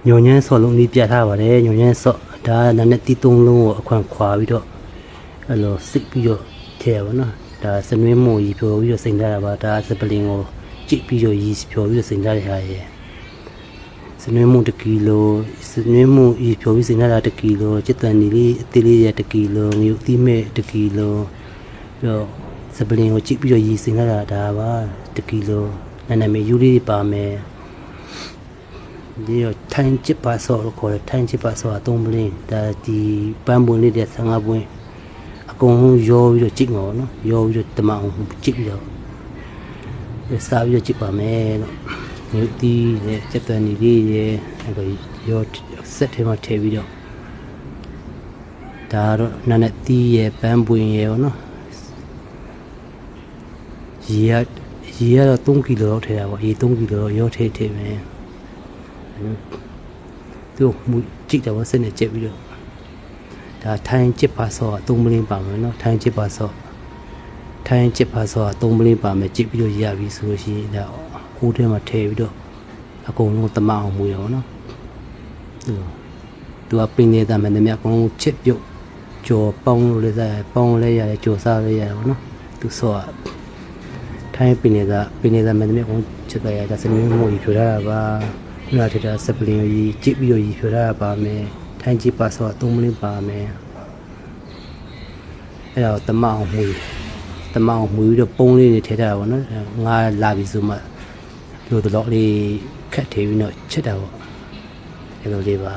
ညော်ညမ်းဆော့လုံးလေးပြထားပါတယ်ညော်ညမ်းဆော့ဒါနာနဲ့တီးသုံးလုံးကိုအခွန်ခွာပြီးတော့အဲ့လိုစစ်ပြီးတော့ထည့်ရပါတော့ဒါစနွေးမှုကြီးဖြိုပြီးတော့စိန်ထားတာပါဒါစပလင်ကိုကြိတ်ပြီးတော့ရီဖြိုပြီးတော့စိန်ထားတဲ့ဟာရယ်စနွေးမှု1ကီလိုစနွေးမှုရီဖြိုပြီးစိန်ထားတာ1ကီလိုကျက်တန်နီလေးအသေးလေးရ1ကီလိုငရုတ်သီးမဲ့1ကီလိုပြီးတော့စပလင်ကိုကြိတ်ပြီးတော့ရီစိန်ထားတာဒါပါ1ကီလိုနာမည်ယူလေးပါမယ်ဒီတော့ထိုင်ချစ်ပါဆော့လို့ခေါ်တယ်ထိုင်ချစ်ပါဆော့အသုံးပလင်းဒါဒီပန်းပွင့်လေးတဲ့15ပွင့်အကုန်လုံးရောပြီးတော့ကြိတ်မှာပေါ့နော်ရောပြီးတော့တမအောင်ကြိတ်ပြီးတော့စားပြီးတော့ကြိတ်ပါမယ်လို့မြုပ်တီးနဲ့စက်တန်နီလေးရဲ့အခုရောဆက်ထဲမှာထည့်ပြီးတော့ဒါတော့နာနဲ့တီးရဲ့ပန်းပွင့်ရဲ့ပေါ့နော်ရေကတော့3ကီလိုလောက်ထည့်တာပေါ့ရေ3ကီလိုရောထည့်မယ်သူမူကြည့်တော့စနေကြက်ပြီးတော့ဒါထိုင်ချစ်ပါဆော့3မလင်းပါမယ်နော်ထိုင်ချစ်ပါဆော့ထိုင်ချစ်ပါဆော့3မလင်းပါမယ်ကြည့်ပြီးတော့ရပြီဆိုလို့ရှိရင်ဒါဟိုးထဲမှာထည့်ပြီးတော့အကုန်လုံးတမအောင်မူရအောင်နော်သူကပင်နေတာမယ်တည်းအကုန်လုံးချစ်ပြုတ်ကြော်ပေါင်းလို့လည်းပေါင်းလဲရတယ်ကြော်စားလဲရတယ်ပေါ့နော်သူဆော့ထိုင်ပင်နေတာမယ်တည်းအကုန်ချစ်တယ်ဒါစနေမို့ကြီးဖြိုထားတာပါနာထတာစပလင်ကြီးကြည့်ပြီးတော့ဖြိုထားတာပါမယ်ထိုင်ကြည့်ပါဆော့3မလင်းပါမယ်အဲ့တော့တမအောင်မွေးပြီးတော့ပုံးလေးတွေထည့်ထားတာပေါ့နော်ငါလာပြီဆိုမှလို့တော့လေးခက်ထည့်ပြီးတော့ချက်တာပေါ့အဲ့လိုလေးပါ